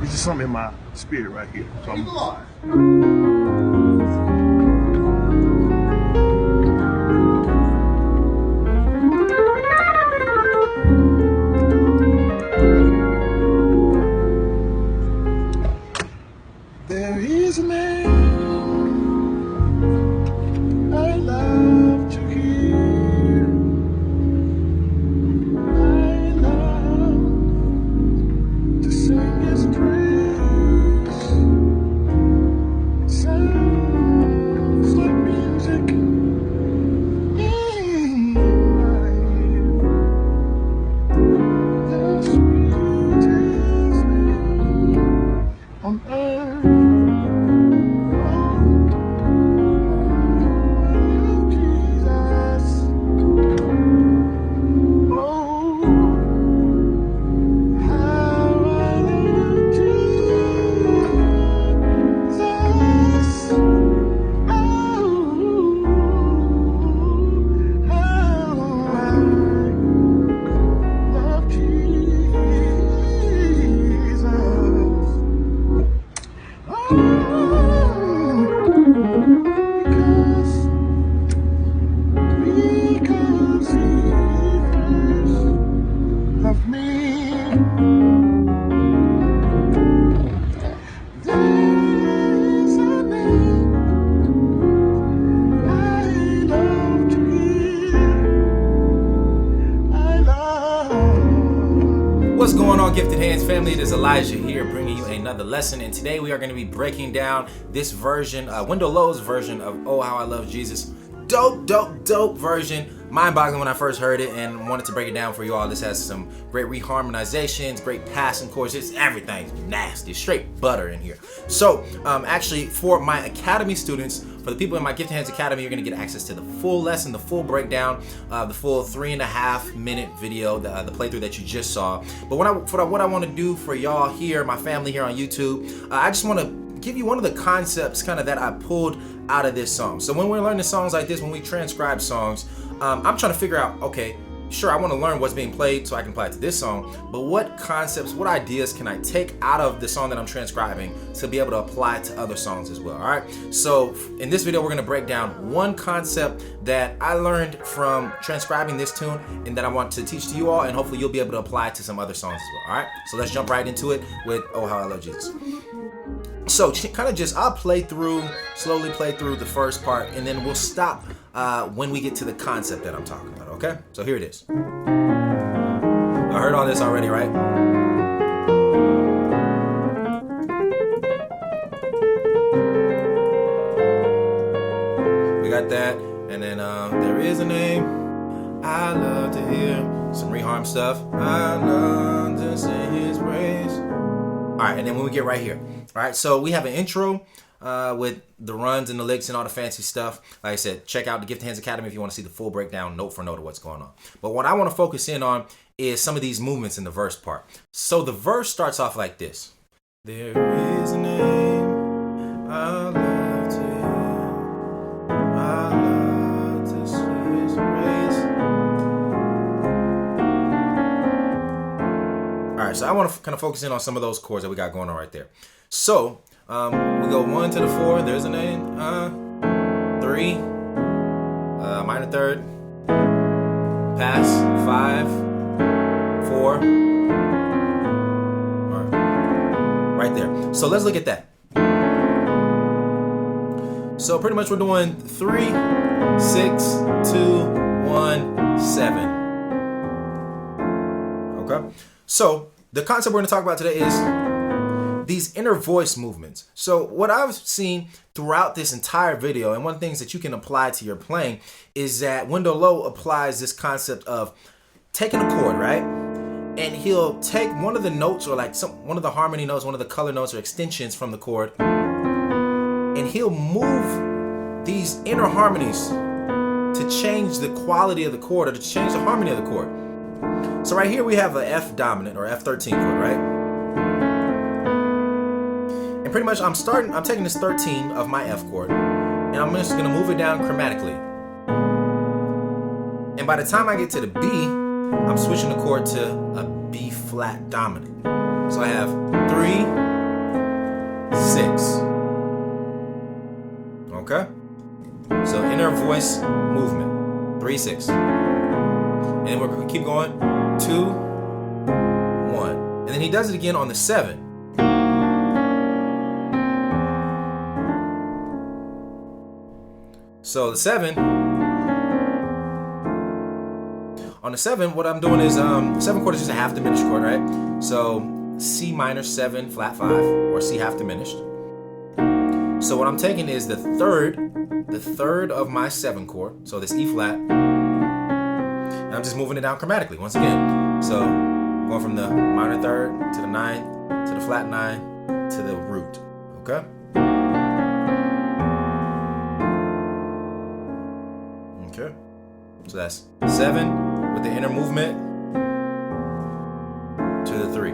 It's just something in my spirit right here. So there is a name I love to hear. I love to sing His praise. It sounds like music in my ear. The sweetest name on earth. What's going on, Gifted Hands family? It is Elijah here bringing you another lesson, and today we are going to be breaking down this version, Wendell Lowe's version of Oh How I Love Jesus. Dope version. Mind-boggling when I first heard it and wanted to break it down for you all. This has some great reharmonizations, great passing chords. It's everything's nasty, straight butter in here. So actually for my Academy students, for the people in my Gifted Hands Academy, you're going to get access to the full lesson, the full breakdown, the full 3.5 minute video, the playthrough that you just saw. But what I want to do for y'all here, my family here on YouTube, I just want to give you one of the concepts kind of that I pulled out of this song. So when we're learning songs like this, when we transcribe songs, I'm trying to figure out, okay, sure, I want to learn what's being played so I can apply it to this song, but what concepts, what ideas can I take out of the song that I'm transcribing to be able to apply it to other songs as well, all right? So in this video, we're gonna break down one concept that I learned from transcribing this tune and that I want to teach to you all, and hopefully you'll be able to apply it to some other songs as well, all right? So let's jump right into it with Oh How I Love Jesus. So kind of just, I'll slowly play through the first part, and then we'll stop when we get to the concept that I'm talking about, okay? So here it is. I heard all this already, right? We got that, and then there is a name I love to hear. Some reharm stuff. I love to sing His praise. All right, and then when we get right here, all right, so we have an intro with the runs and the licks and all the fancy stuff. Like I said, check out the Gifted Hands Academy if you want to see the full breakdown, note for note of what's going on. But what I want to focus in on is some of these movements in the verse part. So the verse starts off like this. There is a name I love to hear. I love to sing His praise. All right, so I want to kind of focus in on some of those chords that we got going on right there. So we go 1 to the 4. There's a name. 3, minor third, pass 5, 4. All right, right there. So let's look at that. So pretty much we're doing 3, 6, 2, 1, 7. Okay. So the concept we're going to talk about today is these inner voice movements. So what I've seen throughout this entire video, and one of the things that you can apply to your playing, is that Wendell Lowe applies this concept of taking a chord, right? And he'll take one of the notes, or like one of the harmony notes, one of the color notes or extensions from the chord, and he'll move these inner harmonies to change the quality of the chord, or to change the harmony of the chord. So right here we have a F dominant or F13 chord, right? And pretty much I'm taking this 13 of my F chord, and I'm just gonna move it down chromatically. And by the time I get to the B, I'm switching the chord to a B flat dominant. So I have 3, voice movement. 3, 6. And then we're going to keep going. 2, 1. And then he does it again on the 7. So the 7. On the 7, what I'm doing is 7 chord is just a half diminished chord, right? So C minor 7 flat 5, or C half diminished. So what I'm taking is the third of my 7 chord, so this E flat, and I'm just moving it down chromatically once again. So going from the minor 3rd to the 9th to the flat 9 to the root. Okay? Okay. So that's 7 with the inner movement to the 3.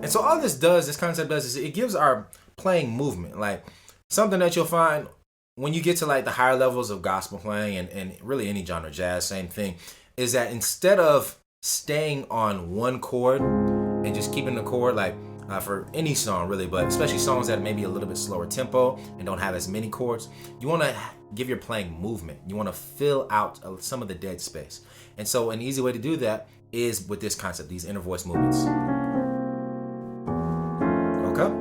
And so all this concept does is it gives our playing movement. Like something that you'll find when you get to like the higher levels of gospel playing and really any genre, jazz, same thing, is that instead of staying on one chord and just keeping the chord like for any song really, but especially songs that may be a little bit slower tempo and don't have as many chords, you want to give your playing movement. You want to fill out some of the dead space. And so an easy way to do that is with this concept, these inner voice movements. Okay?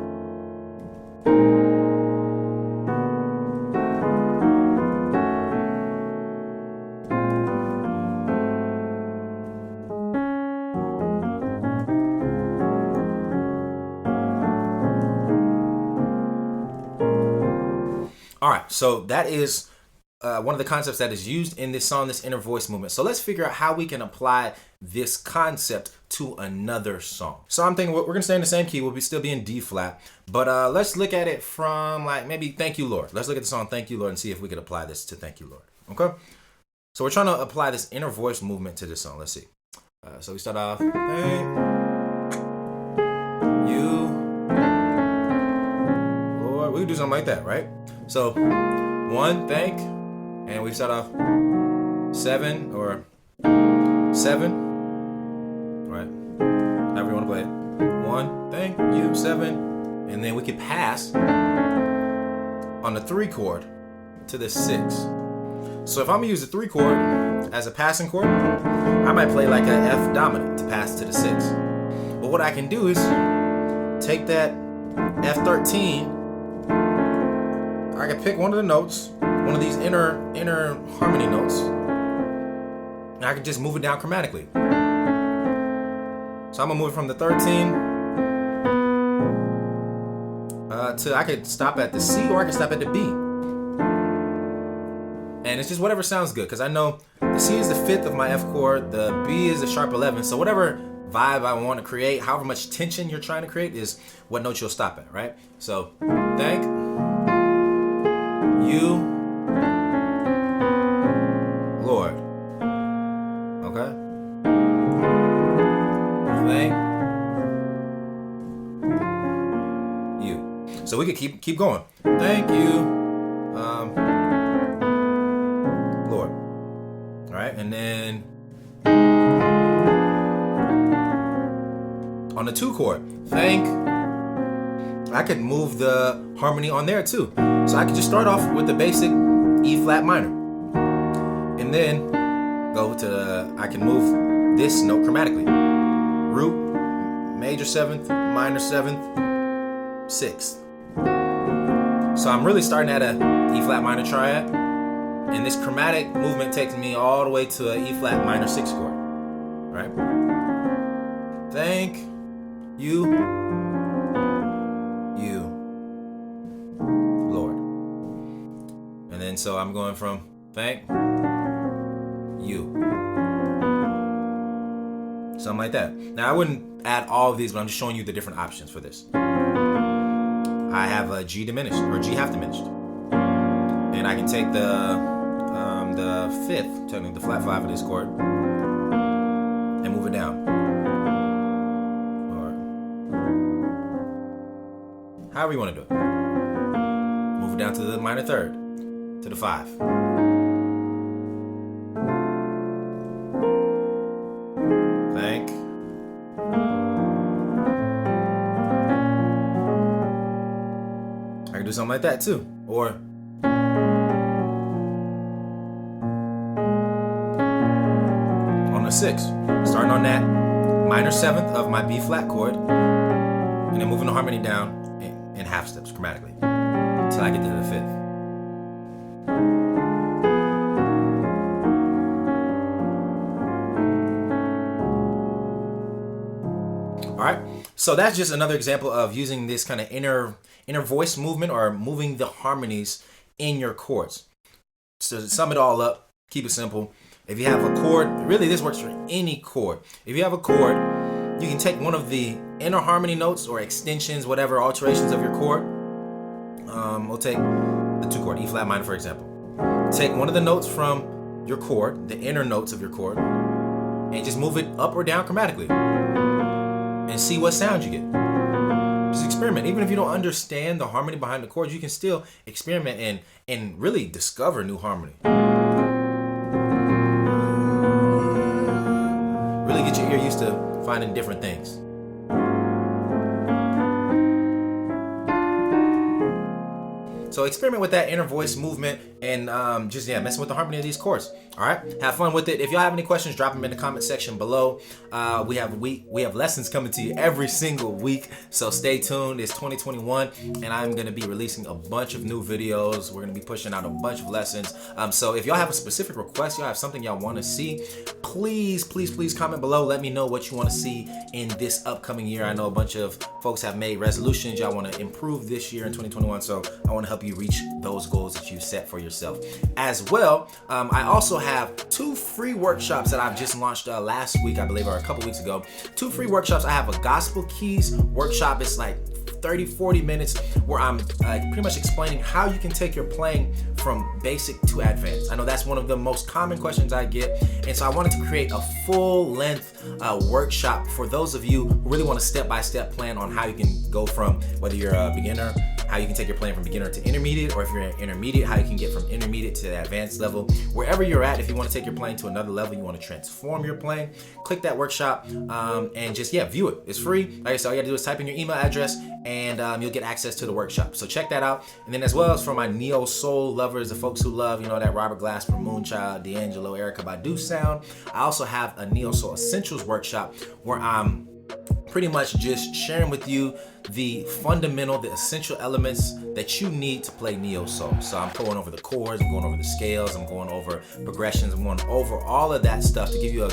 All right, so that is one of the concepts that is used in this song, this inner voice movement. So let's figure out how we can apply this concept to another song. So I'm thinking we're going to stay in the same key. We'll still be in D flat, but let's look at it from like maybe Thank You, Lord. Let's look at the song Thank You, Lord, and see if we could apply this to Thank You, Lord. Okay? So we're trying to apply this inner voice movement to this song. Let's see. So we start off, thank you, Lord. We would do something like that, right? So 1, thank, and we start off 7 or 7, right? However you want to play it. 1, thank you, 7, and then we could pass on the 3 chord to the 6. So if I'm gonna use the 3 chord as a passing chord, I might play like an F dominant to pass to the 6. But what I can do is take that F13. I can pick one of the notes, one of these inner harmony notes, and I can just move it down chromatically. So I'm gonna move it from the 13 to, I could stop at the C or I can stop at the B. And it's just whatever sounds good, because I know the C is the 5th of my F chord, the B is the sharp 11, so whatever vibe I want to create, however much tension you're trying to create is what note you'll stop at, right? So thank you, Lord. Okay? Thank you. So we could keep going. Thank you, Lord. All right, and then on the 2 chord, thank. I could move the harmony on there too. So I could just start off with the basic E flat minor, and then go to I can move this note chromatically. Root, major 7th, minor 7th, 6th. So I'm really starting at a E flat minor triad, and this chromatic movement takes me all the way to an E flat minor 6 chord. Right? Thank you, Lord. And then so I'm going from thank you. Something like that. Now I wouldn't add all of these, but I'm just showing you the different options for this. I have a G diminished or G half diminished, and I can take the 5th, technically the flat 5 of this chord, and move it down, or however you want to do it. Move it down to the minor 3rd, to the 5. Thank. I can do something like that too. Or a 6. Starting on that minor 7th of my B flat chord, and then moving the harmony down in half steps chromatically until I get to the 5th. All right, so that's just another example of using this kind of inner voice movement, or moving the harmonies in your chords. So to sum it all up, keep it simple. If you have a chord, really this works for any chord. If you have a chord, you can take one of the inner harmony notes or extensions, whatever alterations of your chord. We'll take the 2 chord, E flat minor, for example. Take one of the notes from your chord, the inner notes of your chord, and just move it up or down chromatically, and see what sound you get. Just experiment. Even if you don't understand the harmony behind the chords, you can still experiment and really discover new harmony. Really get your ear used to finding different things. So experiment with that inner voice movement and just messing with the harmony of these chords. All right, have fun with it. If y'all have any questions, drop them in the comment section below. We have lessons coming to you every single week, so stay tuned. It's 2021, and I'm gonna be releasing a bunch of new videos. We're gonna be pushing out a bunch of lessons. So if y'all have a specific request, y'all have something y'all want to see, please comment below. Let me know what you want to see in this upcoming year. I know a bunch of folks have made resolutions y'all want to improve this year in 2021, so I want to help you reach those goals that you set for yourself as well. I also have 2 free workshops that I've just launched last week, I believe, or a couple weeks ago. 2 free workshops. I have a gospel keys workshop. It's like 30-40 minutes where I'm pretty much explaining how you can take your playing from basic to advanced. I know that's one of the most common questions I get, and so I wanted to create a full-length workshop for those of you who really want a step-by-step plan on how you can go from, whether you're a beginner, how you can take your playing from beginner to intermediate, or if you're an intermediate, how you can get from intermediate to the advanced level. Wherever you're at, if you want to take your playing to another level, you want to transform your playing, click that workshop and just view it. It's free. Like I said, all you gotta do is type in your email address and you'll get access to the workshop. So check that out. And then as well as for my neo soul lovers, the folks who love, that Robert Glasper, Moonchild, D'Angelo, Erykah Badu sound, I also have a neo soul essentials workshop where I'm pretty much just sharing with you the essential elements that you need to play neo soul. So I'm going over the chords, I'm going over the scales, I'm going over progressions, I'm going over all of that stuff to give you a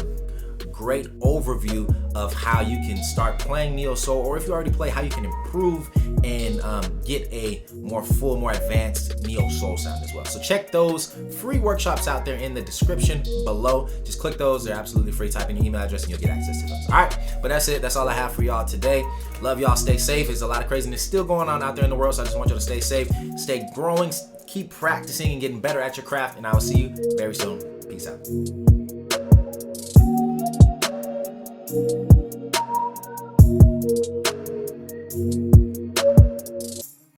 great overview of how you can start playing neo soul, or if you already play, how you can improve and get a more full, more advanced neo soul sound as well. So check those free workshops out there in the description below. Just click those. They're absolutely free. Type in your email address and you'll get access to those. All right, but that's it. That's all I have for y'all today. Love y'all. Stay safe. There's a lot of craziness still going on out there in the world, so I just want you to stay safe, stay growing, keep practicing and getting better at your craft, and I will see you very soon. Peace out.